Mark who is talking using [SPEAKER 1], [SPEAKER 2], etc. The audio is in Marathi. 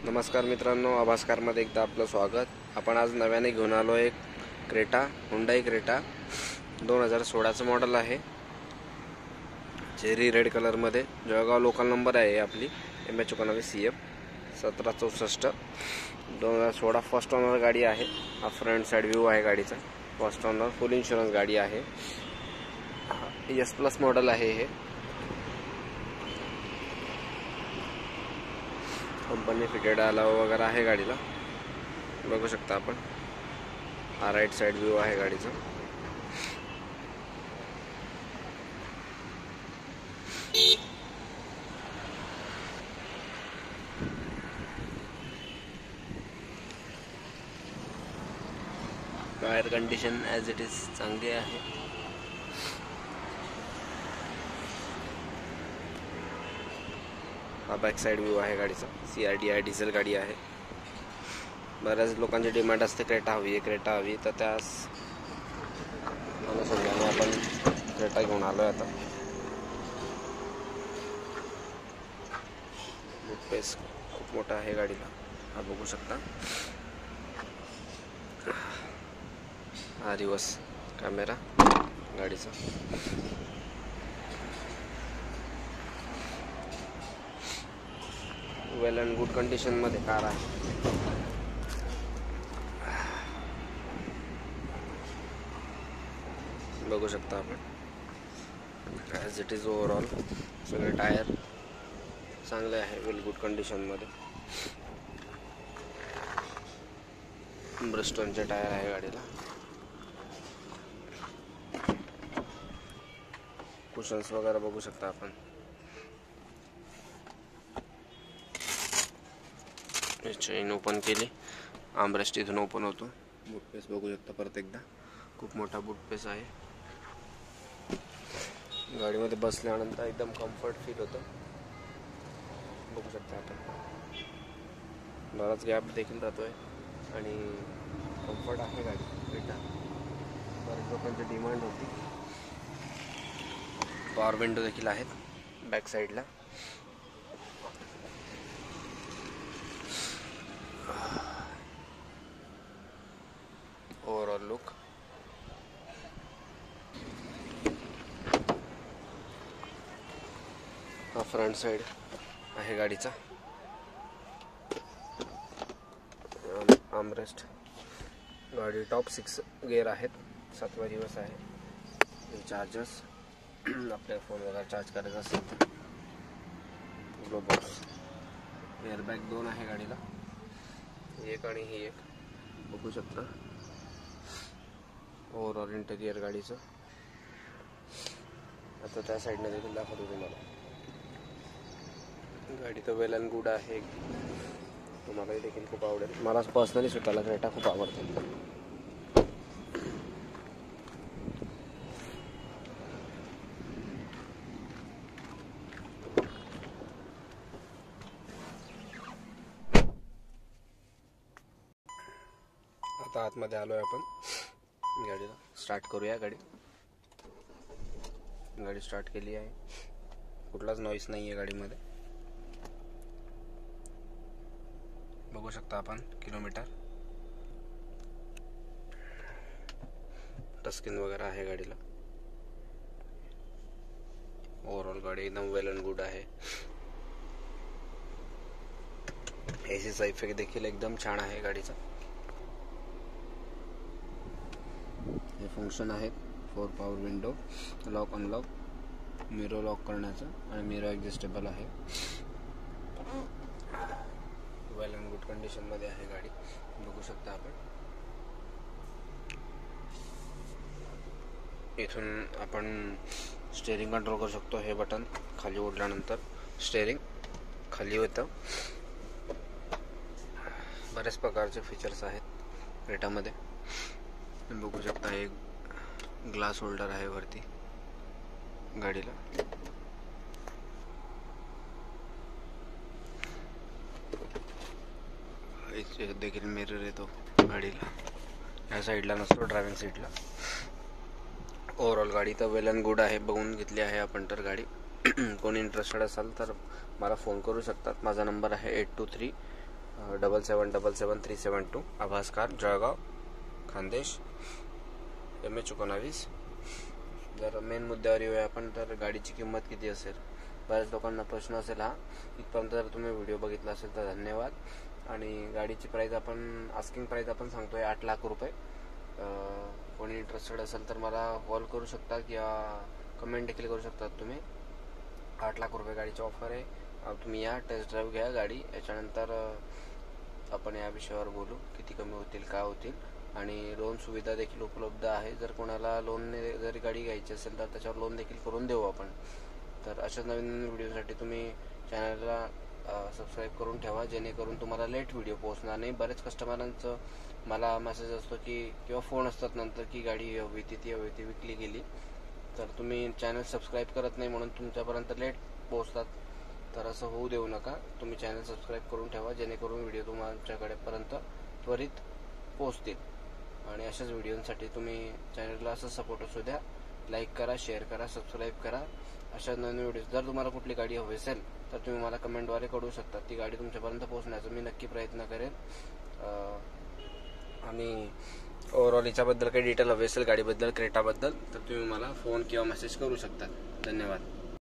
[SPEAKER 1] नमस्कार मित्रांनो, आभासकारमध्ये एकदा आपलं स्वागत. आपण आज नव्याने घेऊन आलो एक क्रेटा, हुंडाई क्रेटा 2016चं मॉडेल आहे. चेरी रेड कलरमध्ये. जळगाव लोकल नंबर आहे आपली MH19CF 1764 2016. फर्स्ट ओनर गाडी आहे. हा फ्रंट साईड व्ह्यू आहे गाडीचा. फर्स्ट ओनर, फुल इन्शुरन्स गाडी आहे. S+ मॉडेल आहे हे. कंपनी फिटेड अलाव वगैरे आहे गाडीला, बघू शकता आपण. हा राईट साइड व्ह्यू आहे गाडीचा. Tyre condition as it is चांगली आहे. हा बॅक साइड व्ह्यू आहे गाडीचा. CRDI डिझेल गाडी आहे. बऱ्याच लोकांची डिमांड असते क्रेटा हवी तर त्यास अनुषंगाने आपण क्रेटा घेऊन आलोय आता. बुट पेस खूप मोठा आहे गाडीला, हा बघू शकता. हा रिवर्स कॅमेरा गाडीचा. वेल अँड गुड कंडिशन मध्ये कार आहे. बघू शकता आपण. ॲज इट इज ओव्हरऑल सगळे टायर चांगले आहे, वेल गुड कंडिशन मध्ये. ब्रिस्टोनचे टायर आहे गाडीला. कुशन्स वगैरे बघू शकता आपण. चेन ओपन केली, आर्मरेस्ट इथून ओपन होतो. बूट पेस बघू शकता परत एकदा. खूप मोठा बूट पेस आहे. गाडीमध्ये बसल्यानंतर एकदम कम्फर्ट फील होतं, बघू शकता आपण. बराच गॅप देखील राहतोय आणि कम्फर्ट आहे गाडी. बऱ्याच लोकांची डिमांड होती. पॉवर विंडो देखील आहेत बॅक साईडला. Overall look. हा फ्रंट साइड आहे गाडीचा. आर्मरेस्ट. गाडी टॉप 6 गिअर आहेत. 7वा दिवस आहे. चार्जर्स आपल्या फोन वगैरे चार्ज करायचा असेल तर. Glove box. एअरबॅग 2 आहे गाडीला, एक आणि ही एक, बघू शकता. ओव्हरऑल इंटेरियर गाडीचं आता त्या साईडने देखील दाखवतो तुम्हाला. गाडी तर वेल अँड गुड आहे. तुम्हालाही देखील खूप आवडेल. मला पर्सनली स्वतःला क्रेटा खूप आवडते. आता आतमध्ये आलोय आपण. गाडीला स्टार्ट करूया. गाडी स्टार्ट केली आहे. कुठलाच नॉईस नाही आहे गाडीमध्ये. बघू शकता आपण किलोमीटर. टचस्क्रीन वगैरे आहे गाडीला. ओव्हरऑल गाडी एकदम वेल अँड गुड आहे. एसीचा इफेक्ट देखील एकदम छान आहे गाडीचा. हे फंक्शन आहेत. 4 power window, lock unlock, mirror lock करण्याचं आणि मिरर ॲडजस्टेबल आहे. वेल अँड गुड कंडिशन मध्ये आहे गाडी, बघू शकता आपण. इथून आपण स्टेअरिंग कंट्रोल करू शकतो. हे बटन खाली ओढल्यानंतर स्टेअरिंग खाली होतं. बरेच प्रकारचे फीचर्स आहेत क्रेटामध्ये, बघू शकता. एक ग्लास होल्डर आहे वरती गाडीला. देखील मिरर येतो गाडीला. या साईडला नसतो, ड्रायव्हिंग सीटला. ओव्हरऑल गाडी तर वेल अँड गुड आहे. बघून घेतली आहे आपण तर गाडी. कोणी इंटरेस्टेड असाल तर मला फोन करू शकतात. माझा नंबर आहे 77773772 आभास कार जळगाव खानदेश MH19। जर मेन मुद्द्यावर येऊया आपण, तर गाडीची किंमत किती असेल। बऱ्याच लोकांना प्रश्न असेल हा। इथपर्यंत जर तुम्ही व्हिडिओ बघितला असेल तर धन्यवाद। आणि गाडीची प्राइस आपण आस्किंग प्राइस आपण सांगतोय 8 लाख रुपये। कोणी इंटरेस्टेड असेल तर मला कॉल करू शकता किंवा कमेंट देखील करू शकता तुम्ही। 8 लाख रुपये गाडीची ऑफर आहे। तुम्ही या, टेस्ट ड्राईव्ह घ्या गाडी, याच्यानंतर आपण या विषयावर बोलू, किती कमी होतील काय होतील। आणि लोन सुविधा देखील उपलब्ध आहे। जर कोणाला लोनने जरी गाडी घ्यायची असेल तर त्याच्यावर लोन देखील करून देऊ आपण। तर अशाच नवीन व्हिडिओसाठी तुम्ही चॅनलला सबस्क्राईब करून ठेवा, जेणेकरून तुम्हाला लेट व्हिडिओ पोहोचणार नाही। बरेच कस्टमरांचं मला मेसेज असतो की किंवा फोन असतात नंतर की गाडी हवी ती विकली गेली, तर तुम्ही चॅनल सबस्क्राईब करत नाही म्हणून तुमच्यापर्यंत लेट पोहोचतात। तर असं होऊ देऊ नका। तुम्ही चॅनल सबस्क्राईब करून ठेवा, जेणेकरून व्हिडिओ तुमच्याकडेपर्यंत त्वरित पोहोचतील। आणि अशाच व्हिडिओसाठी तुम्ही चॅनलला असं सपोर्ट असू द्या, लाईक करा, शेअर करा, सबस्क्राईब करा। अशा नवीन व्हिडिओ जर तुम्हाला कुठली गाडी हवी असेल तर तुम्ही मला कमेंटद्वारे कळवू शकता। ती गाडी तुमच्यापर्यंत पोहोचण्याचा मी नक्की प्रयत्न करेन। आणि ओव्हरऑल याच्याबद्दल काही डिटेल हवी असेल गाडीबद्दल, क्रेटाबद्दल, तर तुम्ही मला फोन किंवा मेसेज करू शकता। धन्यवाद।